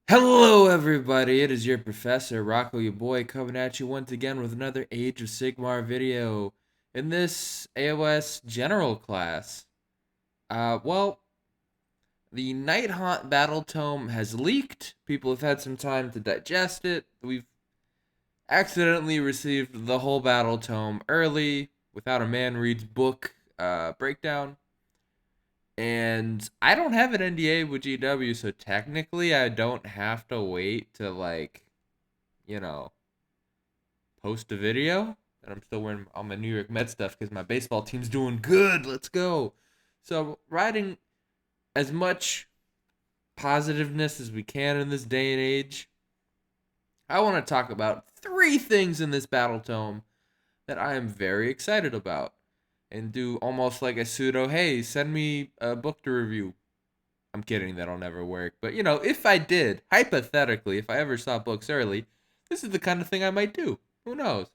Hello, everybody. It is your professor, Rocco, your boy, coming at you once again with another Age of Sigmar video. In this AoS general class, well, the Nighthaunt battletome has leaked. People have had some time to digest it. We've accidentally received the whole battletome early without a man reads book breakdown. And I don't have an NDA with GW, so technically I don't have to wait to you know, post a video. And I'm still wearing all my New York Mets stuff because my baseball team's doing good. Let's go. So, riding as much positiveness as we can in this day and age, I want to talk about three things in this battle tome that I am very excited about and do almost like a pseudo, hey, send me a book to review. I'm kidding, that'll never work. But, if I did, hypothetically, if I ever saw books early, this is the kind of thing I might do. Who knows?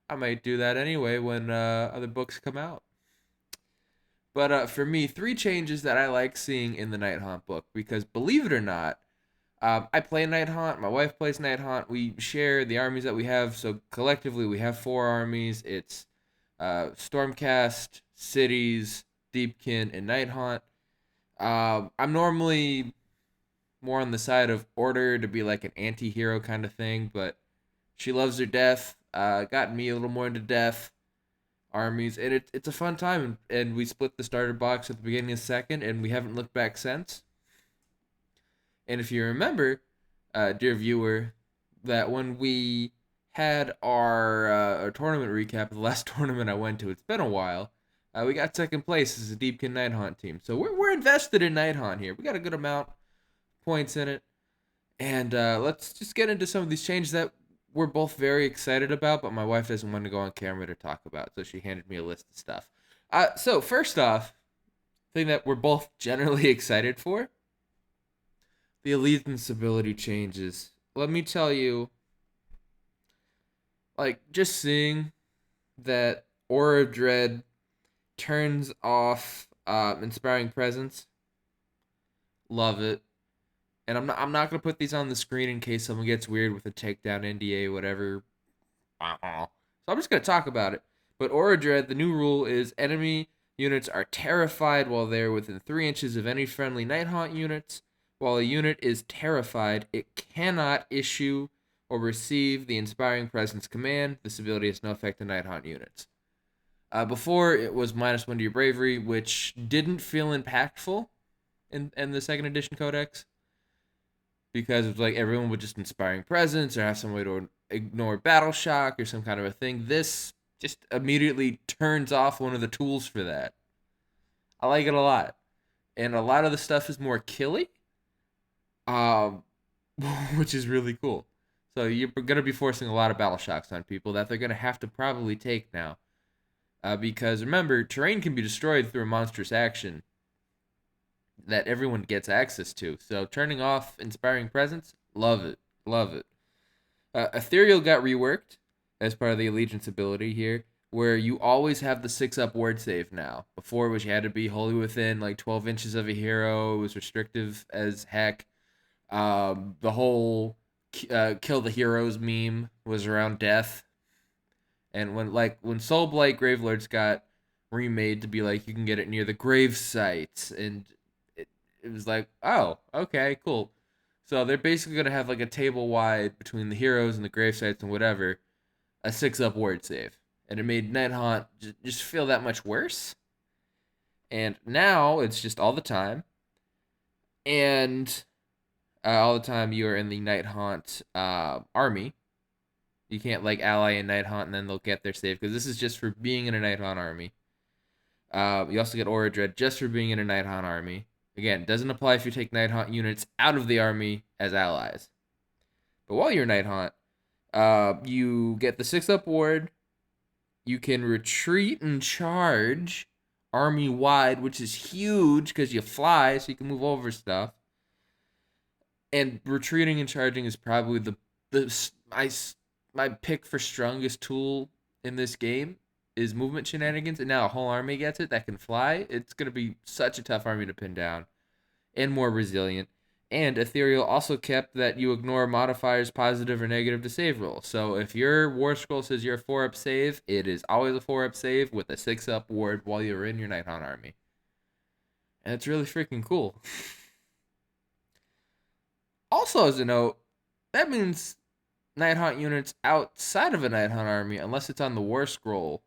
I might do that anyway when other books come out. But for me, three changes that I like seeing in the Nighthaunt book, because believe it or not, I play Nighthaunt. My wife plays Nighthaunt. We share the armies that we have. So collectively, we have four armies. It's Stormcast, Cities, Deepkin, and Nighthaunt. I'm normally more on the side of Order to be like an anti-hero kind of thing, but she loves her death. Got me a little more into death armies, and it's a fun time. And we split the starter box at the beginning of second, and we haven't looked back since. And if you remember, dear viewer, that when we had our tournament recap of the last tournament I went to, it's been a while. We got second place as a Deepkin Nighthaunt team, so we're invested in Nighthaunt here. We got a good amount of points in it, and let's just get into some of these changes that we're both very excited about, but my wife doesn't want to go on camera to talk about, so she handed me a list of stuff. So first off, thing that we're both generally excited for, the elite instability changes. Let me tell you, just seeing that Aura of Dread turns off Inspiring Presence, love it. And I'm not gonna put these on the screen in case someone gets weird with a takedown NDA, whatever. So I'm just gonna talk about it. But Aura Dread, the new rule is enemy units are terrified while they're within 3 inches of any friendly Nighthaunt units. While a unit is terrified, it cannot issue or receive the Inspiring Presence command. This ability has no effect on Nighthaunt units. Before, it was -1 to your bravery, which didn't feel impactful in the second edition codex, because it was like everyone would just Inspiring Presence or have some way to ignore Battle Shock or some kind of a thing. This just immediately turns off one of the tools for that. I like it a lot. And a lot of the stuff is more killy, um, which is really cool. So you're going to be forcing a lot of Battle Shocks on people that they're going to have to probably take now. Because remember, terrain can be destroyed through a monstrous action that everyone gets access to. So turning off Inspiring Presence, love it. Love it. Ethereal got reworked as part of the Allegiance ability here, where you always have the 6-up ward save now. Before, which you had to be wholly within like 12 inches of a hero. It was restrictive as heck. The whole kill the heroes meme was around death. And when Soulblight Gravelords got remade to be like you can get it near the grave sites, and it was like, oh, okay, cool. So they're basically gonna have like a table wide between the heroes and the grave sites and whatever, a 6-up ward save, and it made Nighthaunt just feel that much worse. And now it's just all the time, and all the time you are in the Nighthaunt army. You can't like ally in Nighthaunt and then they'll get their save, because this is just for being in a Nighthaunt army. You also get Aura Dread just for being in a Nighthaunt army. Again, doesn't apply if you take Nighthaunt units out of the army as allies. But while you're Nighthaunt, you get the 6-up ward. You can retreat and charge army wide, which is huge because you fly, so you can move over stuff. And retreating and charging is probably my pick for strongest tool in this game is movement shenanigans, and now a whole army gets it that can fly. It's gonna be such a tough army to pin down, and more resilient. And Ethereal also kept that you ignore modifiers positive or negative to save roll. So if your War Scroll says you're a 4-up save, it is always a 4-up save with a 6-up ward while you're in your Nighthaunt army. And it's really freaking cool. Also, as a note, that means Nighthaunt units outside of a Nighthaunt army, unless it's on the War Scroll,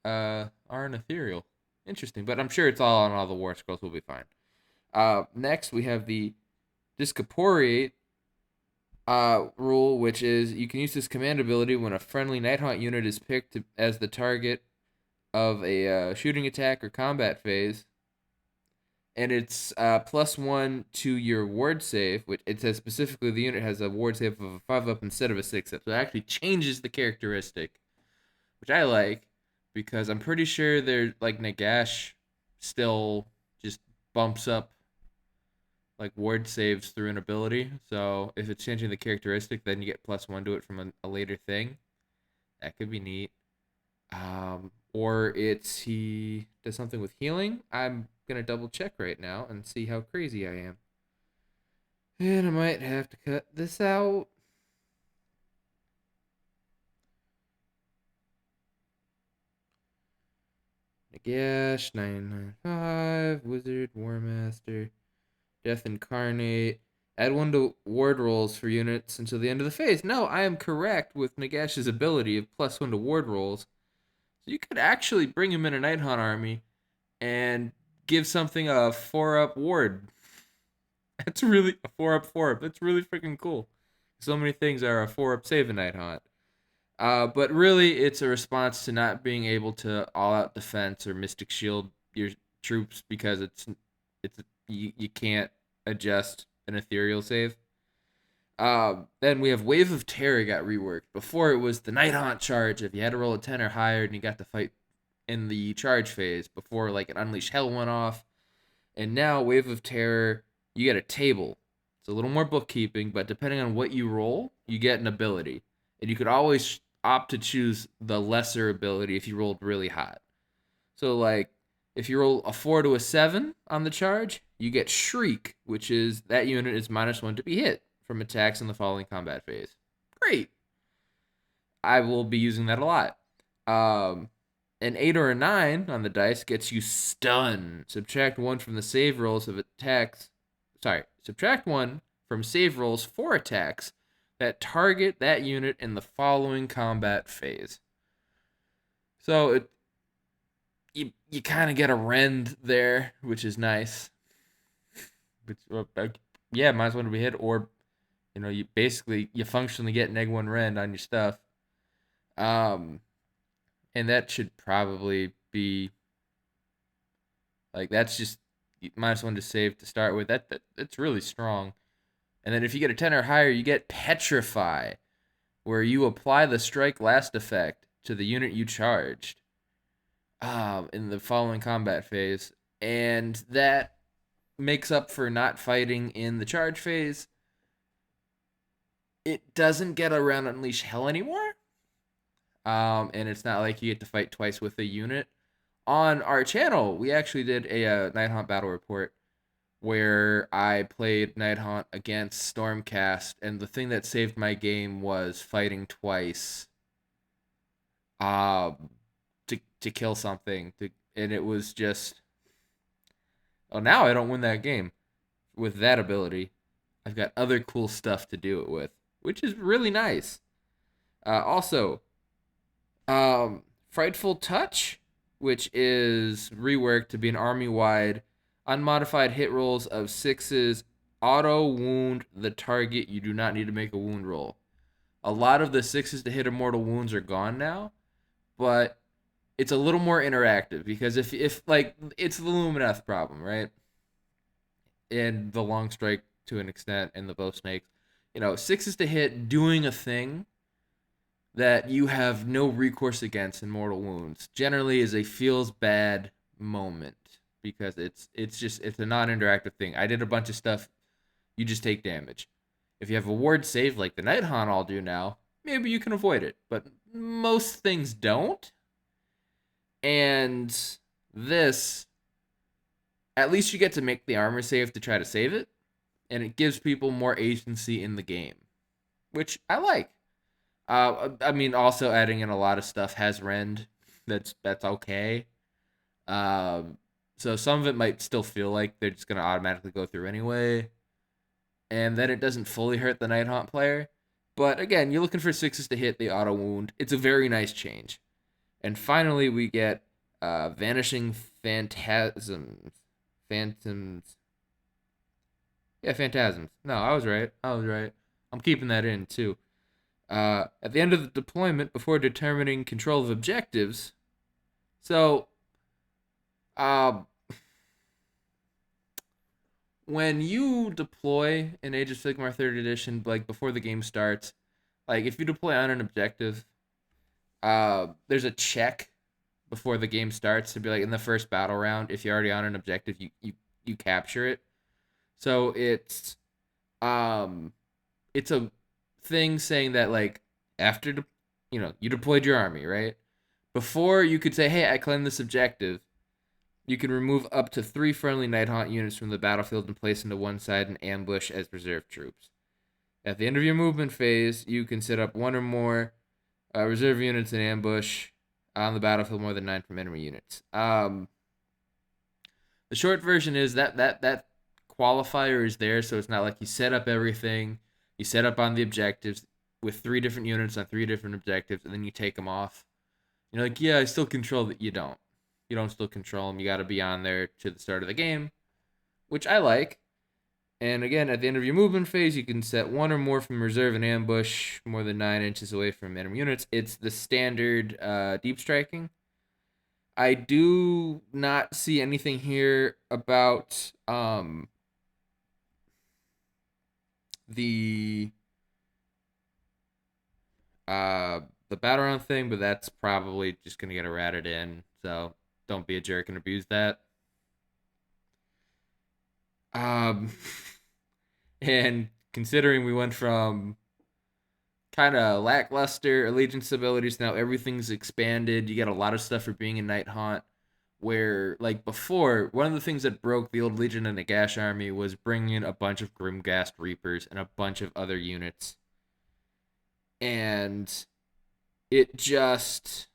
are an Ethereal. Interesting, but I'm sure it's all on all the War Scrolls. Will be fine. Next, we have the Discorporate rule, which is you can use this command ability when a friendly Nighthaunt unit is picked as the target of a shooting attack or combat phase. And it's +1 to your ward save, which it says specifically the unit has a ward save of a 5-up instead of a 6-up. So it actually changes the characteristic, which I like because I'm pretty sure they're like Nagash still just bumps up like ward saves through an ability. So if it's changing the characteristic, then you get +1 to it from a later thing. That could be neat. Or he does something with healing. I'm gonna double check right now and see how crazy I am. And I might have to cut this out. Nagash 995 Wizard War Master Death Incarnate. Add 1 to ward rolls for units until the end of the phase. No, I am correct with Nagash's ability of +1 to ward rolls. So you could actually bring him in a Nighthaunt army and give something a 4-up ward. That's really a 4-up 4-up. That's really freaking cool. So many things are a 4-up save in Nighthaunt. But really, it's a response to not being able to all-out defense or Mystic Shield your troops because you can't adjust an Ethereal save. Then we have Wave of Terror got reworked. Before it was the Nighthaunt charge. If you had to roll a 10 or higher and you got to fight in the charge phase before like an Unleash Hell went off. And now Wave of Terror, you get a table. It's a little more bookkeeping, but depending on what you roll, you get an ability. And you could always opt to choose the lesser ability if you rolled really hot. So like if you roll a 4 to a 7 on the charge, you get Shriek, which is that unit is -1 to be hit from attacks in the following combat phase. Great. I will be using that a lot. An 8 or a 9 on the dice gets you stun. Subtract 1 from the save rolls of attacks. Subtract 1 from save rolls for attacks that target that unit in the following combat phase. So you kind of get a rend there, which is nice. Yeah, -1 to be hit, or you functionally get -1 rend on your stuff. And that should probably be like that's just -1 to save to start with. That's really strong. And then if you get a 10 or higher, you get Petrify, where you apply the strike last effect to the unit you charged in the following combat phase. And that makes up for not fighting in the charge phase. It doesn't get around Unleash Hell anymore. And it's not like you get to fight twice with a unit. On our channel, we actually did a Nighthaunt battle report where I played Nighthaunt against Stormcast, and the thing that saved my game was fighting twice to kill something. And it was just... Oh, now I don't win that game with that ability. I've got other cool stuff to do it with, which is really nice. Also, Frightful Touch, which is reworked to be an army-wide unmodified hit rolls of 6s auto wound the target. You do not need to make a wound roll. A lot of the 6s to hit immortal wounds are gone now, but it's a little more interactive because if like it's the Lumineth problem, right? And the long strike to an extent and the bow snakes. 6s to hit doing a thing that you have no recourse against in mortal wounds generally is a feels bad moment because it's a non-interactive thing. I did a bunch of stuff, you just take damage. If you have a ward save like the Nighthaunt all do now, maybe you can avoid it, but most things don't. And this at least you get to make the armor save to try to save it, and it gives people more agency in the game, which I like. I mean, also adding in a lot of stuff has rend. That's okay. Um, so some of it might still feel like they're just gonna automatically go through anyway, and then it doesn't fully hurt the Nighthaunt player. But again, you're looking for sixes to hit the auto wound. It's a very nice change. And finally, we get Vanishing Phantasms. Phantoms. Yeah, Phantasms. No, I was right. I was right. I'm keeping that in, too. At the end of the deployment, before determining control of objectives. So, uh, when you deploy in Age of Sigmar 3rd Edition, like before the game starts, like if you deploy on an objective, there's a check before the game starts to be like in the first battle round. If you're already on an objective, you capture it. So um it's a thing saying that like after you deployed your army, right? Before you could say, hey, I claimed this objective, you can remove up to 3 friendly Nighthaunt units from the battlefield and place them to one side and ambush as reserve troops. At the end of your movement phase, you can set up 1 or more reserve units in ambush on the battlefield more than 9 from enemy units. The short version is that qualifier is there, so it's not like you set up everything. You set up on the objectives with 3 different units on 3 different objectives, and then you take them off. You're like, yeah, I still control that. You don't. You don't still control them. You got to be on there to the start of the game, which I like. And again, at the end of your movement phase, you can set 1 or more from reserve and ambush more than 9 inches away from enemy units. It's the standard deep striking. I do not see anything here about the the battle round thing, but that's probably just gonna get errated in. So don't be a jerk and abuse that. Um, and considering we went from kind of lackluster allegiance abilities, now everything's expanded. You get a lot of stuff for being a Nighthaunt. Where like before, one of the things that broke the old Legion and the Gash army was bringing in a bunch of Grimghast Reapers and a bunch of other units, and it just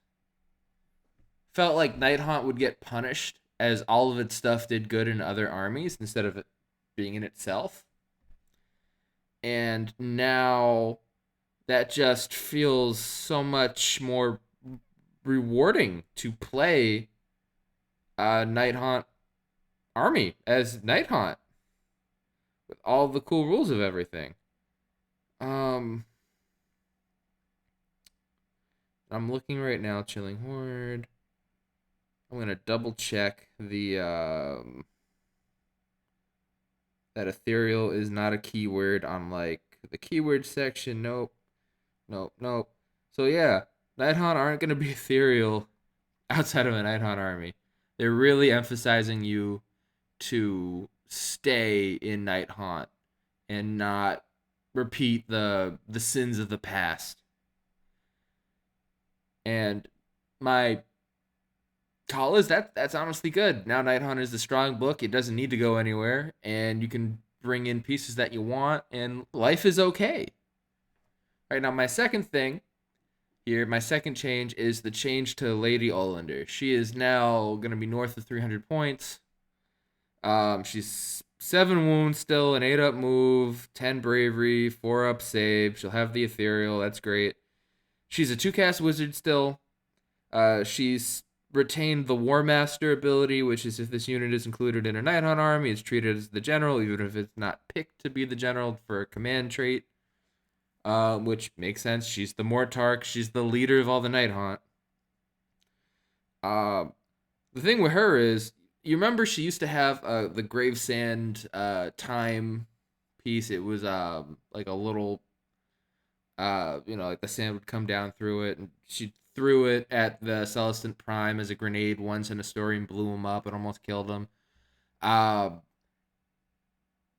felt like Nighthaunt would get punished as all of its stuff did good in other armies instead of it being in itself. And now that just feels so much more rewarding to play Nighthaunt army as Nighthaunt with all the cool rules of everything. I'm looking right now, Chilling Horde. I'm gonna double check the that ethereal is not a keyword on like the keyword section. Nope. Nope. Nope. So yeah, Nighthaunt aren't gonna be ethereal outside of a Nighthaunt army. They're really emphasizing you to stay in Nighthaunt and not repeat the sins of the past. And my call is that's honestly good. Now Nighthaunt is the strong book. It doesn't need to go anywhere, and you can bring in pieces that you want, and life is okay. All right, now my second thing here, my second change is the change to Lady Olander. She is now going to be north of 300 points. She's 7 wounds still, an 8 up move, 10 bravery, 4 up save. She'll have the ethereal. That's great. She's a 2-cast wizard still. She's retained the War Master ability, which is if this unit is included in a Nighthaunt army, it's treated as the general, even if it's not picked to be the general for a command trait. Which makes sense. She's the Mortarch. She's the leader of all the Nighthaunt. The thing with her is, you remember she used to have the Gravesand time piece. It was like a little like the sand would come down through it, and she threw it at the Celestant Prime as a grenade once in a story and blew him up and almost killed him.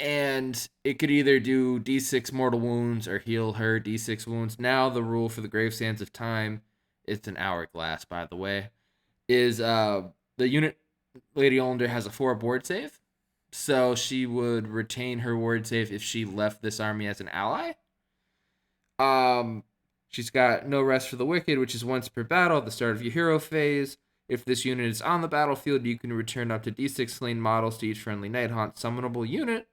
And it could either do D6 mortal wounds or heal her D6 wounds. Now the rule for the Gravesands of Time, it's an hourglass, by the way, is the unit Lady Olander has a 4 ward save. So she would retain her ward save if she left this army as an ally. Um, she's got no rest for the wicked, which is once per battle at the start of your hero phase. If this unit is on the battlefield, you can return up to D6 slain models to each friendly Nighthaunt summonable unit.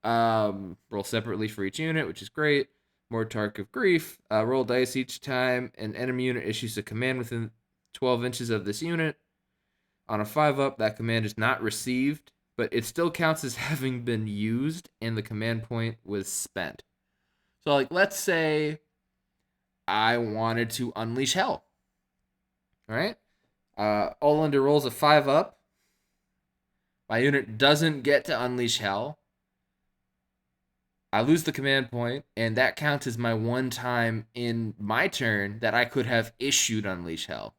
Roll separately for each unit, which is great. More Tark of Grief. Roll dice each time an enemy unit issues a command within 12 inches of this unit. On a 5-up, that command is not received, but it still counts as having been used, and the command point was spent. So, like, let's say I wanted to unleash hell. All right? Olander rolls a 5-up. My unit doesn't get to unleash hell. I lose the command point, and that counts as my one time in my turn that I could have issued Unleash Hell.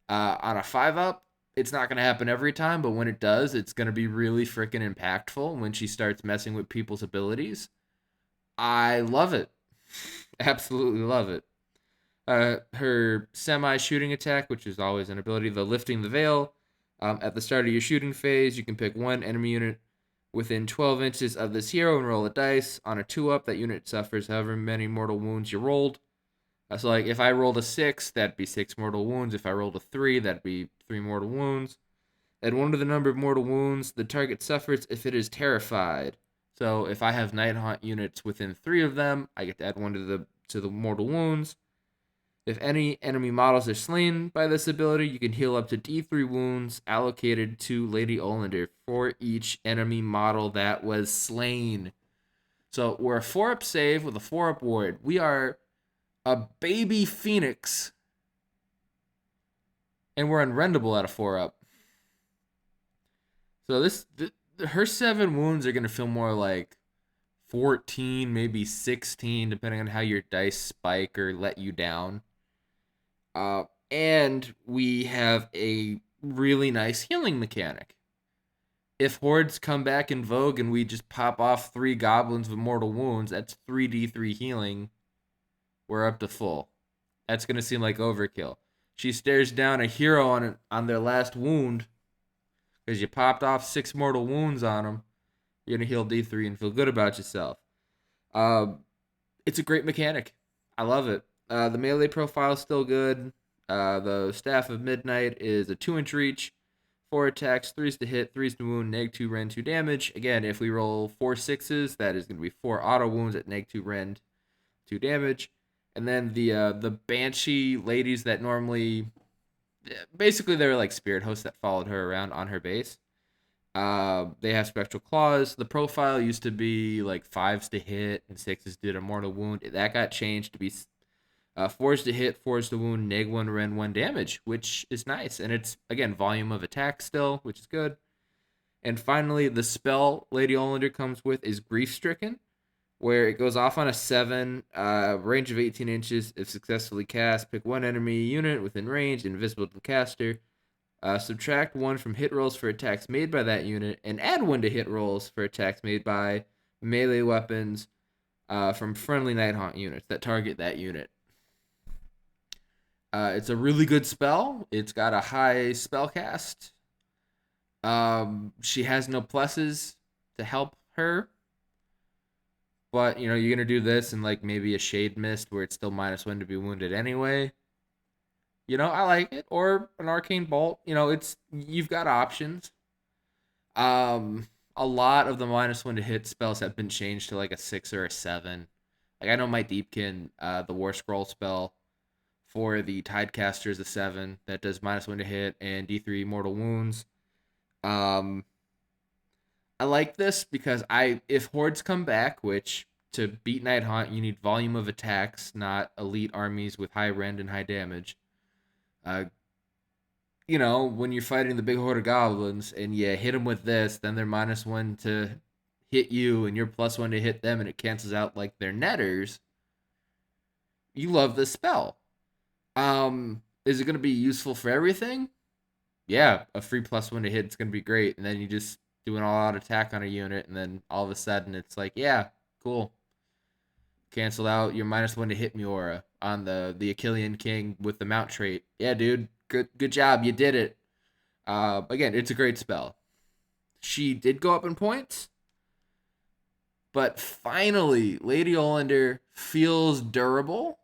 On a 5-up, it's not going to happen every time, but when it does, it's going to be really freaking impactful when she starts messing with people's abilities. I love it. Absolutely love it. Her semi-shooting attack, which is always an ability, the Lifting the Veil. At the start of your shooting phase, you can pick one enemy unit within 12 inches of this hero and roll a dice. On a 2-up, that unit suffers however many mortal wounds you rolled. So, like, if I rolled a 6, that'd be 6 mortal wounds. If I rolled a 3, that'd be 3 mortal wounds. Add 1 to the number of mortal wounds the target suffers if it is terrified. So, if I have Nighthaunt units within 3 of them, I get to add 1 to the mortal wounds. If any enemy models are slain by this ability, you can heal up to D3 wounds allocated to Lady Olander for each enemy model that was slain. So we're a 4-up save with a 4-up ward. We are a baby phoenix. And we're unrendable at a 4-up. So her 7 wounds are going to feel more like 14, maybe 16, depending on how your dice spike or let you down. And we have a really nice healing mechanic. If hordes come back in vogue and we just pop off 3 goblins with mortal wounds, that's 3d3 healing. We're up to full. That's going to seem like overkill. She stares down a hero on their last wound because you popped off 6 mortal wounds on them. You're going to heal D3 and feel good about yourself. It's a great mechanic. I love it. The melee profile is still good. The Staff of Midnight is a 2-inch reach, 4 attacks, 3s to hit, 3s to wound, -2 rend, 2 damage. Again, if we roll 4 6s, that is going to be 4 auto wounds at -2 rend, 2 damage. And then the Banshee ladies that normally, basically they were like spirit hosts that followed her around on her base. They have Spectral Claws. The profile used to be like 5s to hit and 6s did a mortal wound. That got changed to be 4s to hit, 4s to wound, -1 rend, 1 damage, which is nice. And it's, again, volume of attack still, which is good. And finally, the spell Lady Olander comes with is Grief Stricken, where it goes off on a 7, range of 18 inches. If successfully cast, pick 1 enemy unit within range, invisible to the caster. Subtract 1 from hit rolls for attacks made by that unit, and add 1 to hit rolls for attacks made by melee weapons from friendly Nighthaunt units that target that unit. It's a really good spell. It's got a high spell cast. She has no pluses to help her. But, you're going to do this and, like, maybe a Shade Mist where it's still -1 to be wounded anyway. I like it. Or an Arcane Bolt. You've got options. A lot of the -1 to hit spells have been changed to, like, a 6 or a 7. Like, I know my Deepkin, the War Scroll spell for the Tidecaster is a 7 that does -1 to hit and D3 mortal wounds. I like this because if hordes come back, which to beat Nighthaunt you need volume of attacks, not elite armies with high rend and high damage. When you're fighting the big horde of goblins and you hit them with this, then they're -1 to hit you and you're +1 to hit them, and it cancels out like their netters. You love this spell. Is it going to be useful for everything? Yeah, a free +1 to hit, it's going to be great. And then you just do an all-out attack on a unit, and then all of a sudden it's like, yeah, cool. Cancel out your -1 to hit Miura on the Achillean King with the mount trait. Yeah, dude, good job, you did it. Again, it's a great spell. She did go up in points, but finally, Lady Olander feels durable.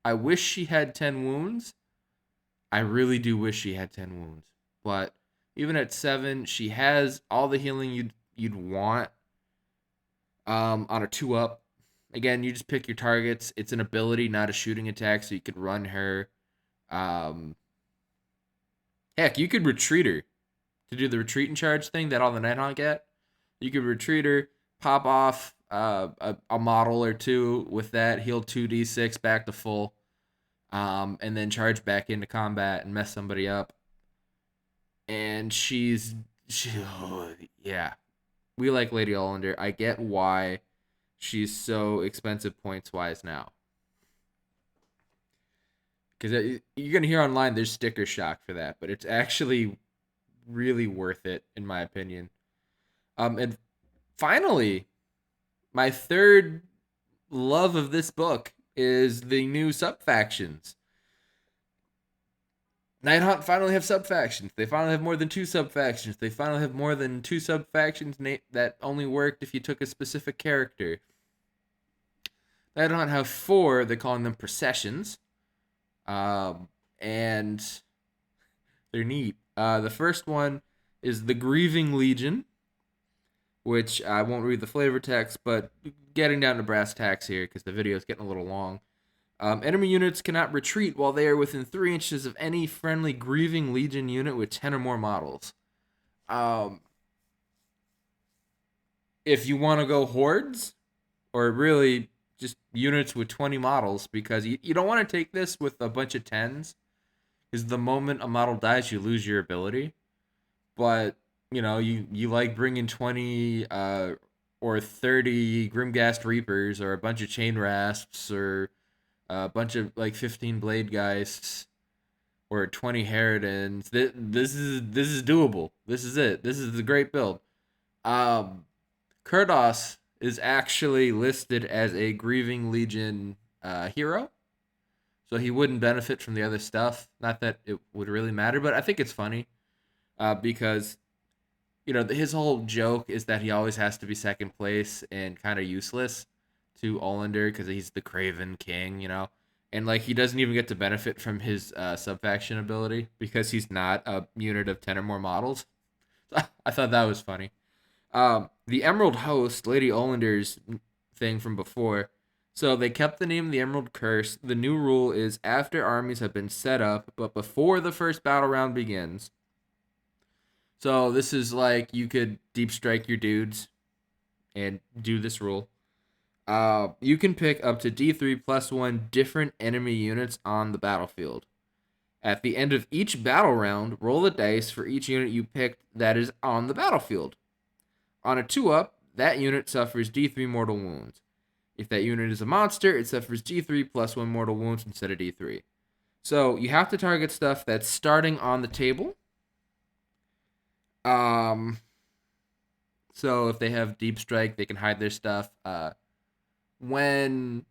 I wish she had 10 wounds. I really do wish she had 10 wounds. But even at 7, she has all the healing you'd want on a 2 up. Again, you just pick your targets. It's an ability, not a shooting attack, so you could run her. Um, Heck, you could retreat her to do the retreat and charge thing that all the Nighthaunt get. You could retreat her, pop off a model or two with that, heal 2d6 back to full, and then charge back into combat and mess somebody up. And yeah, we like Lady Olander. I get why she's so expensive points wise now. Because you're gonna hear online there's sticker shock for that, but it's actually really worth it in my opinion. And finally, my third love of this book is the new sub factions. Nighthaunt finally have sub factions. They finally have more than 2 sub factions. They finally have more than 2 sub factions that only worked if you took a specific character. Nighthaunt have 4. They're calling them processions, and they're neat. The first one is the Grieving Legion, which I won't read the flavor text, but getting down to brass tacks here because the video is getting a little long. Enemy units cannot retreat while they are within 3 inches of any friendly Grieving Legion unit with 10 or more models. If you want to go hordes, or really just units with 20 models, because you don't want to take this with a bunch of 10s, because the moment a model dies, you lose your ability. But, you like bringing 20 or 30 Grimghast Reapers, or a bunch of Chain Rasps, or a bunch of 15 Blade Geists, or 20 Harridans. This is doable. This is it. This is the great build. Kurdos is actually listed as a Grieving Legion hero, so he wouldn't benefit from the other stuff. Not that it would really matter, but I think it's funny because his whole joke is that he always has to be second place and kind of useless to Olander because he's the Craven King, and he doesn't even get to benefit from his subfaction ability because he's not a unit of 10 or more models. I thought that was funny. The Emerald Host, Lady Olander's thing from before. So they kept the name the Emerald Curse. The new rule is after armies have been set up, but before the first battle round begins. So this is you could deep strike your dudes and do this rule. You can pick up to D3+1 different enemy units on the battlefield. At the end of each battle round, roll the dice for each unit you picked that is on the battlefield. On a 2-up, that unit suffers D3 mortal wounds. If that unit is a monster, it suffers D3+1 mortal wounds instead of D3. So you have to target stuff that's starting on the table. So if they have Deep Strike, they can hide their stuff. When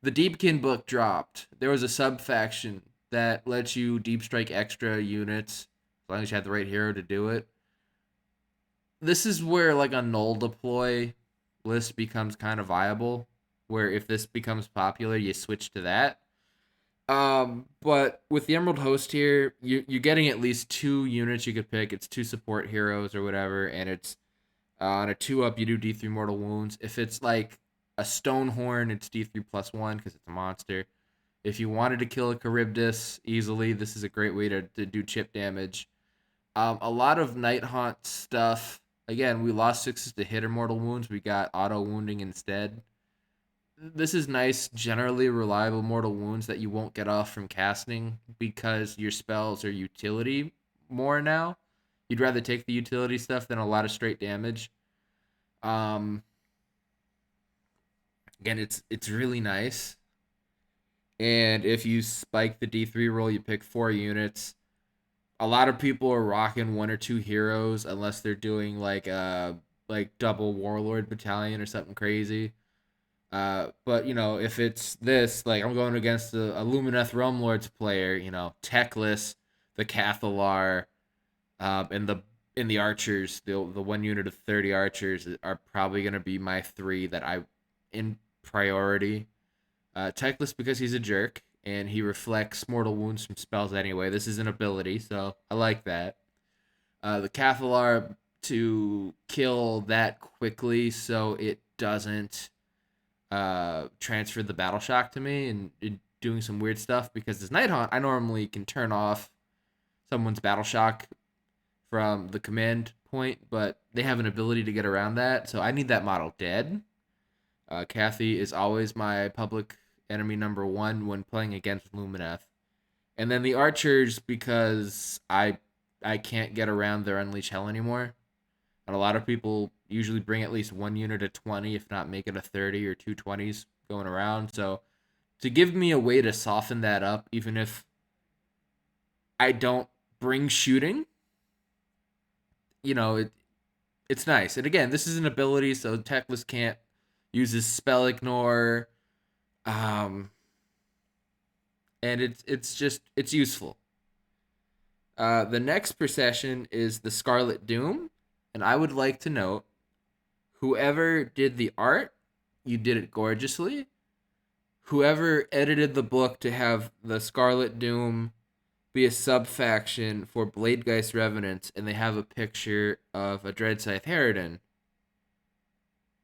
the Deepkin book dropped, there was a sub-faction that lets you Deep Strike extra units, as long as you have the right hero to do it. This is where a null deploy list becomes kind of viable, where if this becomes popular, you switch to that. But with the Emerald Host here, you're getting at least 2 units you could pick. It's 2 support heroes or whatever, and it's on a 2-up, you do D3 mortal wounds. If it's a Stonehorn, it's D3+1 because it's a monster. If you wanted to kill a Charybdis easily, this is a great way to do chip damage. A lot of Nighthaunt stuff. Again, we lost 6s to hit or mortal wounds. We got auto wounding instead. This is nice, generally reliable mortal wounds that you won't get off from casting because your spells are utility more now. You'd rather take the utility stuff than a lot of straight damage. Again, it's really nice. And if you spike the D3 roll, you pick 4 units. A lot of people are rocking 1 or 2 heroes unless they're doing double Warlord Battalion or something crazy. But if it's this, I'm going against a Lumineth Realm Lords player, Teclis, the Cathalar, And the archers, the one unit of 30 archers are probably gonna be my three that I in priority. Teclis because he's a jerk and he reflects mortal wounds from spells anyway. This is an ability, so I like that. The Cathalar to kill that quickly so it doesn't transfer the battle shock to me and doing some weird stuff because this Nighthaunt I normally can turn off someone's battle shock from the command point, but they have an ability to get around that, so I need that model dead. Kathy is always my public enemy number one when playing against Lumineth. And then the archers because I can't get around their Unleash Hell anymore. And a lot of people usually bring at least one unit of 20, if not make it a 30 or two 20s going around. So to give me a way to soften that up, even if I don't bring shooting, it's nice. And again, this is an ability, so Teclis can't use his spell ignore. Um, and it's useful. The next procession is the Scarlet Doom, and I would like to note, whoever did the art, you did it gorgeously. Whoever edited the book to have the Scarlet Doom be a sub faction for Bladegeist Revenants, and they have a picture of a Dreadscythe Harridan,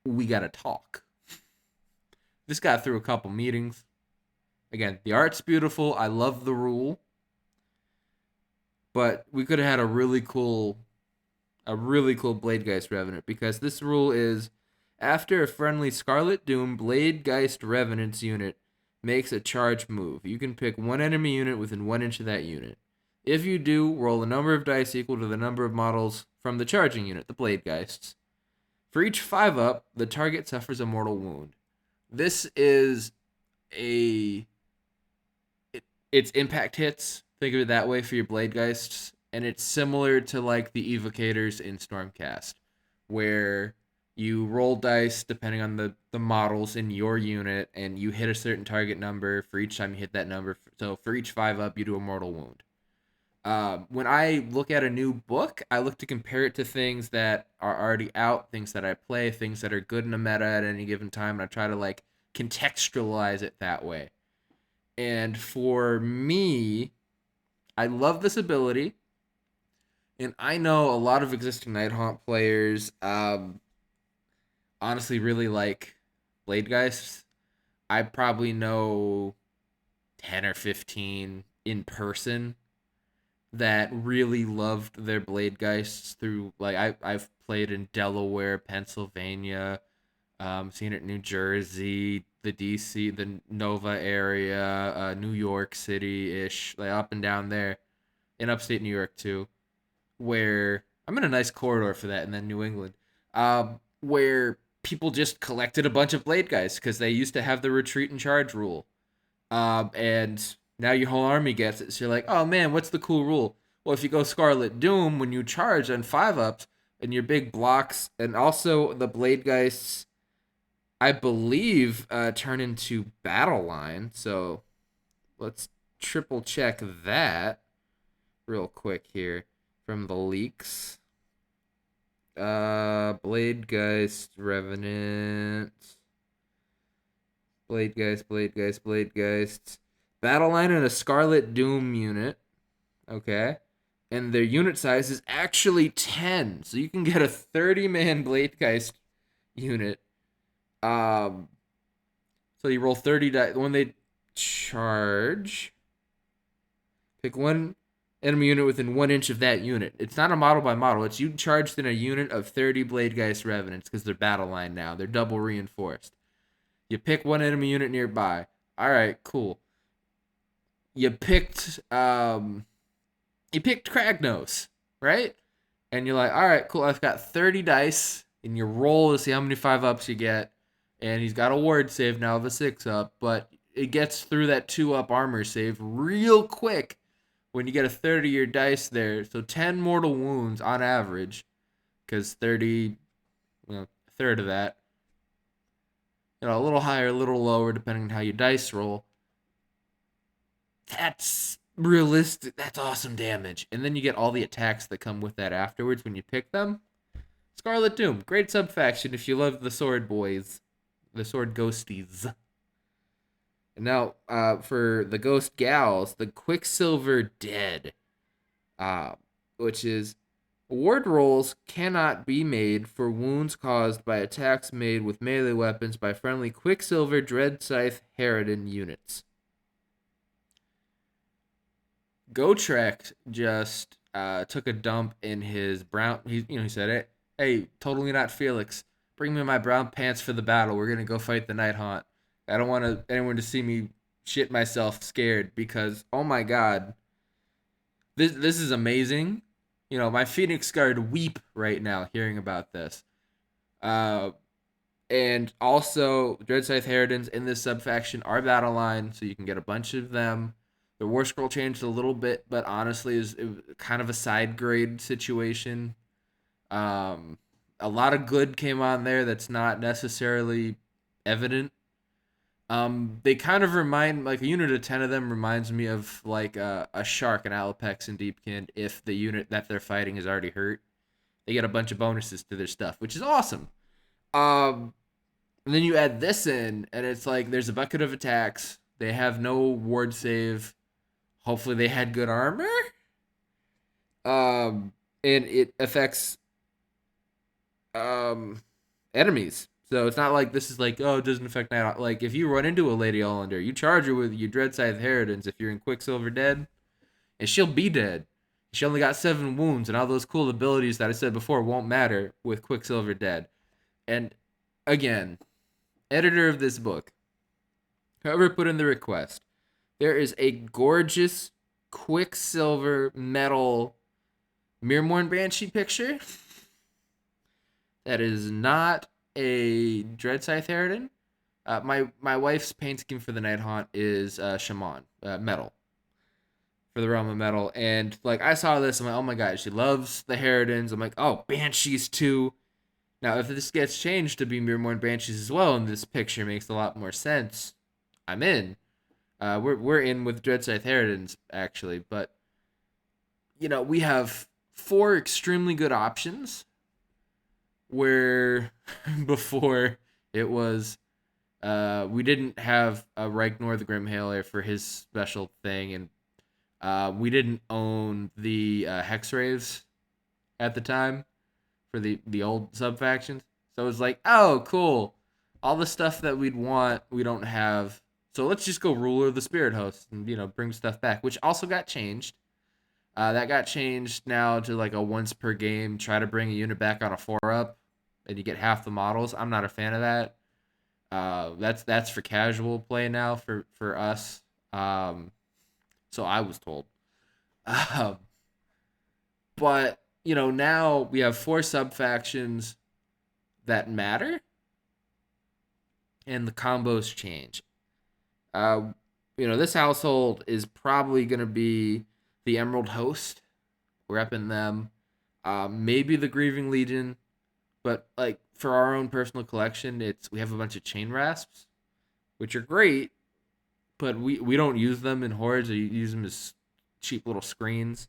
we gotta talk. This got through a couple meetings. Again, the art's beautiful. I love the rule. But we could have had a really cool Bladegeist Revenant because this rule is after a friendly Scarlet Doom Bladegeist Revenant's unit makes a charge move, you can pick one enemy unit within 1 inch of that unit. If you do, roll a number of dice equal to the number of models from the charging unit, the Bladegeists. For each 5-up, the target suffers a mortal wound. This is it's impact hits. Think of it that way for your Bladegeists. And it's similar to like the evocators in Stormcast, where you roll dice depending on the models in your unit, and you hit a certain target number for each time you hit that number. So for each 5-up, you do a mortal wound. When I look at a new book, I look to compare it to things that are already out, things that I play, things that are good in a meta at any given time, and I try to like contextualize it that way. And for me, I love this ability. And I know a lot of existing Nighthaunt players honestly really like Bladegeist. I probably know 10 or 15 in person that really loved their Bladegeists through, like, I've played in Delaware, Pennsylvania, seen it in New Jersey, the DC, the Nova area, New York City ish, like up and down there, in upstate New York too, where I'm in a nice corridor for that, and then New England, where people just collected a bunch of blade guys because they used to have the retreat and charge rule, and now your whole army gets it. So you're like, oh man, what's the cool rule? Well, if you go Scarlet Doom, when you charge on 5-ups and your big blocks, and also the blade guys, I believe, turn into battle line. So let's triple check that real quick here from the leaks. Bladegeist, Revenant, Bladegeist. Battle line and a Scarlet Doom unit. Okay. And their unit size is actually 10. So you can get a 30-man Bladegeist unit. So you roll 30 dice. When they charge, pick one enemy unit within 1 inch of that unit. It's not a model by model. It's you charged in a unit of 30 Bladegeist Revenants because they're battle line now. They're double reinforced. You pick one enemy unit nearby. All right, cool. You picked Kragnos, right? And you're like, all right, cool. I've got 30 dice, and you roll to see how many 5-ups you get. And he's got a ward save now of a 6-up, but it gets through that 2-up armor save real quick when you get a 30-year dice there. So 10 mortal wounds on average, because 30, a third of that. A little higher, a little lower, depending on how you dice roll. That's realistic. That's awesome damage. And then you get all the attacks that come with that afterwards when you pick them. Scarlet Doom, great subfaction if you love the sword boys, the sword ghosties. And now, for the ghost gals, the Quicksilver Dead, uh, which is ward rolls cannot be made for wounds caused by attacks made with melee weapons by friendly Quicksilver Dread Scythe Harridan units. Gotrek just took a dump in his brown. He said, "Hey, totally not Felix. Bring me my brown pants for the battle. We're gonna go fight the Nighthaunt. I don't want anyone to see me shit myself scared because oh my god, this is amazing. My Phoenix Guard weep right now hearing about this. Uh, and also Dread Scythe Harridans in this subfaction are battle line, so you can get a bunch of them. The War Scroll changed a little bit, but honestly is kind of a side grade situation. Um, a lot of good came on there that's not necessarily evident. They kind of remind, like a unit of 10 of them reminds me of like a Shark, an Alapex, and Deepkin if the unit that they're fighting is already hurt. They get a bunch of bonuses to their stuff, which is awesome. Um, and then you add this in, and it's like there's a bucket of attacks. They have no ward save. Hopefully, they had good armor. And it affects um enemies. So it's not like this is like, oh, it doesn't affect night. Like if you run into a Lady Olander, you charge her with your Dread Scythe Harridans if you're in Quicksilver Dead, and she'll be dead. She only got 7 wounds, and all those cool abilities that I said before won't matter with Quicksilver Dead. And again, editor of this book, whoever put in the request, there is a gorgeous Quicksilver metal Mirmorn Banshee picture that is not a Dread Scythe Harridan. My wife's paint scheme for the Nighthaunt is Shaman, metal, for the realm of metal. And like I saw this, I'm like, oh my god, she loves the Harridans. I'm like, oh, Banshees too. Now, if this gets changed to be Mirmorn Banshees as well, and this picture makes a lot more sense, I'm in. We're in with Dread Scythe Harridans actually, but we have 4 extremely good options. Where before it was we didn't have a Reignor the Grimhailer for his special thing, and we didn't own the Hexraves at the time for the old sub factions. So it was like, oh, cool. All the stuff that we'd want, we don't have. So let's just go Ruler of the Spirit Host and bring stuff back, which also got changed. That got changed now to like a once per game. Try to bring a unit back on a 4-up, and you get half the models. I'm not a fan of that. That's for casual play now for us. So I was told. Um, but now we have 4 sub factions that matter, and the combos change. This household is probably gonna be the Emerald Host. We're repping them. Maybe the Grieving Legion, but like for our own personal collection, we have a bunch of Chain Rasps, which are great, but we don't use them in hordes. Or use them as cheap little screens.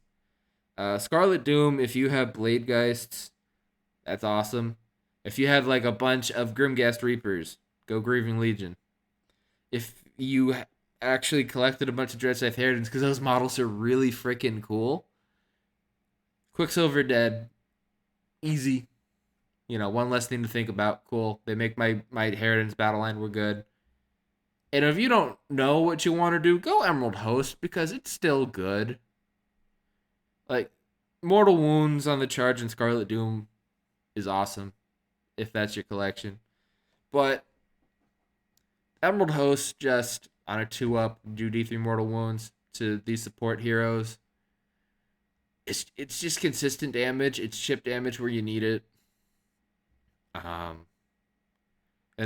Scarlet Doom, if you have Blade Geists, that's awesome. If you have like a bunch of Grimghast Reapers, go Grieving Legion. If you actually collected a bunch of Dread Scythe Harridans, because those models are really freaking cool. Quicksilver Dead, easy. One less thing to think about. Cool. They make my Harridan's battle line. We're good. And if you don't know what you want to do, go Emerald Host because it's still good. Like, Mortal Wounds on the charge and Scarlet Doom is awesome if that's your collection. But Emerald Host just on a 2-up, do D3 Mortal Wounds to these support heroes. It's just consistent damage. It's chip damage where you need it. And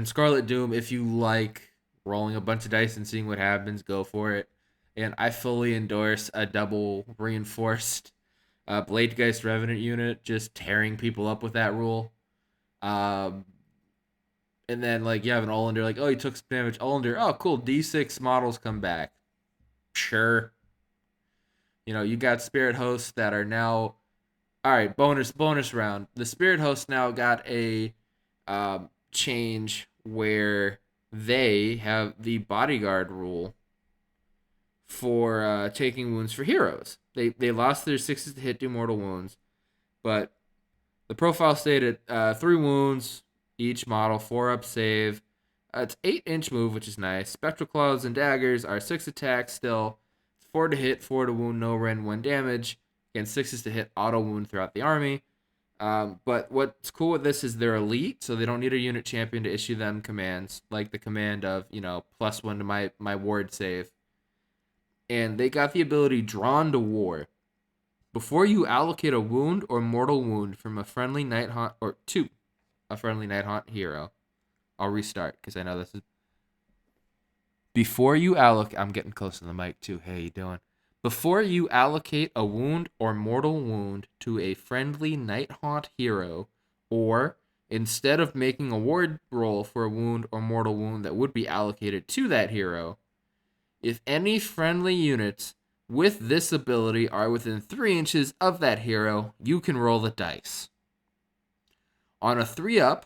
Scarlet Doom, if you like rolling a bunch of dice and seeing what happens, go for it. And I fully endorse a double reinforced Bladegeist Revenant unit, just tearing people up with that rule. And then like you have an Olander, like, oh, he took some damage. Olander, oh cool, D6 models come back. Sure. You got spirit hosts that are now all right. Bonus round. The spirit hosts now got a change where they have the bodyguard rule for taking wounds for heroes. They lost their sixes to hit, do mortal wounds, but the profile stated 3 wounds each model, 4 up save. It's 8-inch move, which is nice. Spectral claws and daggers are 6 attacks still, 4 to hit, 4 to wound, no rend, 1 damage. Again, 6s to hit, auto wound throughout the army. But what's cool with this is they're elite, so they don't need a unit champion to issue them commands, like the command of, +1 to my ward save. And they got the ability Drawn to War. Before you allocate a wound or mortal wound from a friendly Nighthaunt or to a friendly Nighthaunt hero, I'll restart because I know this is. Before you allocate, I'm getting close to the mic too. Hey, you doing? Before you allocate a wound or mortal wound to a friendly Nighthaunt hero, or instead of making a ward roll for a wound or mortal wound that would be allocated to that hero, if any friendly units with this ability are within 3 inches of that hero, you can roll the dice. On a 3-up,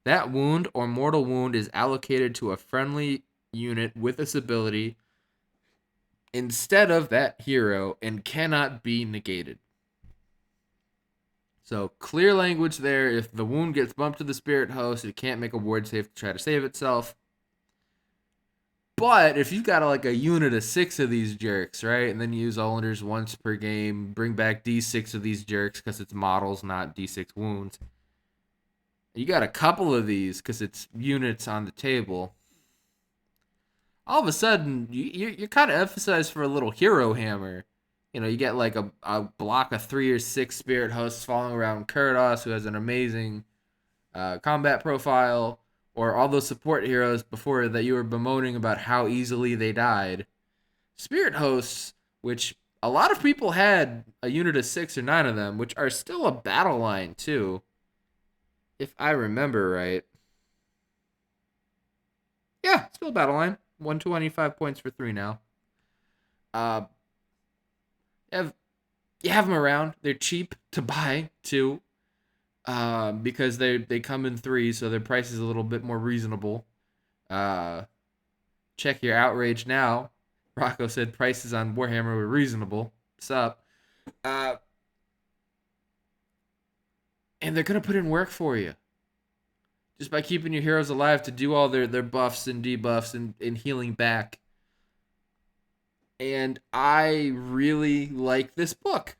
that wound or mortal wound is allocated to a friendly unit with this ability instead of that hero and cannot be negated. So clear language there. If the wound gets bumped to the spirit host, it can't make a ward save to try to save itself. But if you've got like a unit of 6 of these jerks, right, and then you use Olanders once per game, bring back D6 of these jerks because it's models, not D6 wounds. You got a couple of these because it's units on the table. All of a sudden, you're kind of emphasized for a little hero hammer. You get like a block of 3 or 6 spirit hosts following around Kurdos, who has an amazing combat profile, or all those support heroes before that you were bemoaning about how easily they died. Spirit hosts, which a lot of people had a unit of 6 or 9 of them, which are still a battle line too, if I remember right. Yeah, still a battle line. 125 points for 3 now. You have them around. They're cheap to buy too. Because they come in 3, so their price is a little bit more reasonable. Check your outrage now. Rocco said prices on Warhammer were reasonable. What's up? And they're gonna put in work for you, just by keeping your heroes alive to do all their buffs and debuffs and healing back. And I really like this book.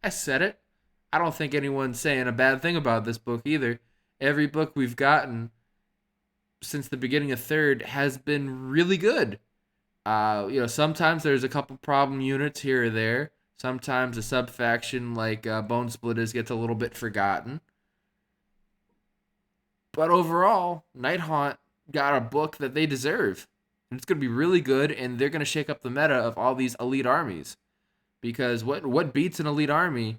I said it. I don't think anyone's saying a bad thing about this book either. Every book we've gotten since the beginning of 3rd has been really good. Sometimes there's a couple problem units here or there. Sometimes a sub-faction like Bone Splitters gets a little bit forgotten. But overall, Nighthaunt got a book that they deserve. And it's going to be really good, and they're going to shake up the meta of all these elite armies. Because what beats an elite army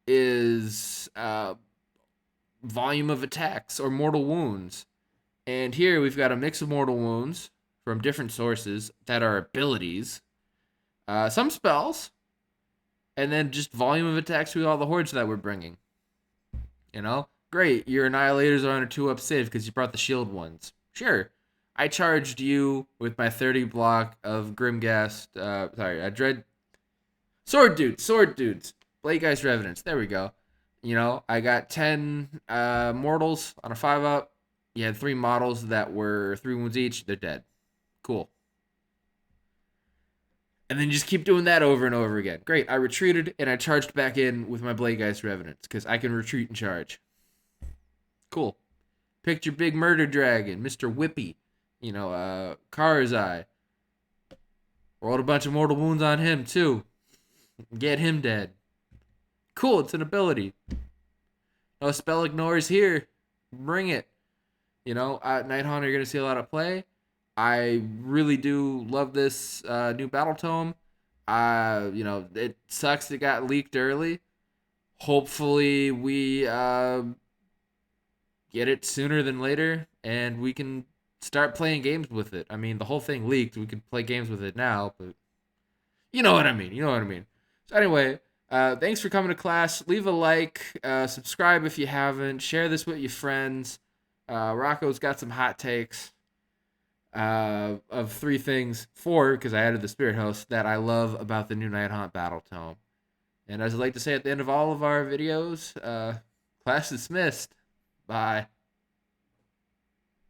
is volume of attacks or mortal wounds. And here we've got a mix of mortal wounds from different sources that are abilities, some spells, and then just volume of attacks with all the hordes that we're bringing. Great, your Annihilators are on a 2-up save because you brought the shield ones. Sure, I charged you with my 30 block of Grimghast, Dread... Sword Dudes. Bladegeist Revenants, there we go. I got 10 mortals on a 5-up. You had 3 models that were 3 wounds each. They're dead. Cool. And then just keep doing that over and over again. Great. I retreated and I charged back in with my Bladegeist Revenants because I can retreat and charge. Cool. Picked your big murder dragon, Mr. Whippy. Karzai. Rolled a bunch of mortal wounds on him too. Get him dead. Cool. It's an ability. No spell ignores here. Bring it. Nighthaunt are going to see a lot of play. I really do love this new battletome. It sucks it got leaked early. Hopefully we get it sooner than later, and we can start playing games with it. I mean, the whole thing leaked. We could play games with it now, but You know what I mean. You know what I mean. So anyway, thanks for coming to class. Leave a like, subscribe if you haven't, share this with your friends. Rocco's got some hot takes of three things, four because I added the Spirit Host that I love about the new Nighthaunt battletome. And as I like to say at the end of all of our videos, class dismissed. Bye.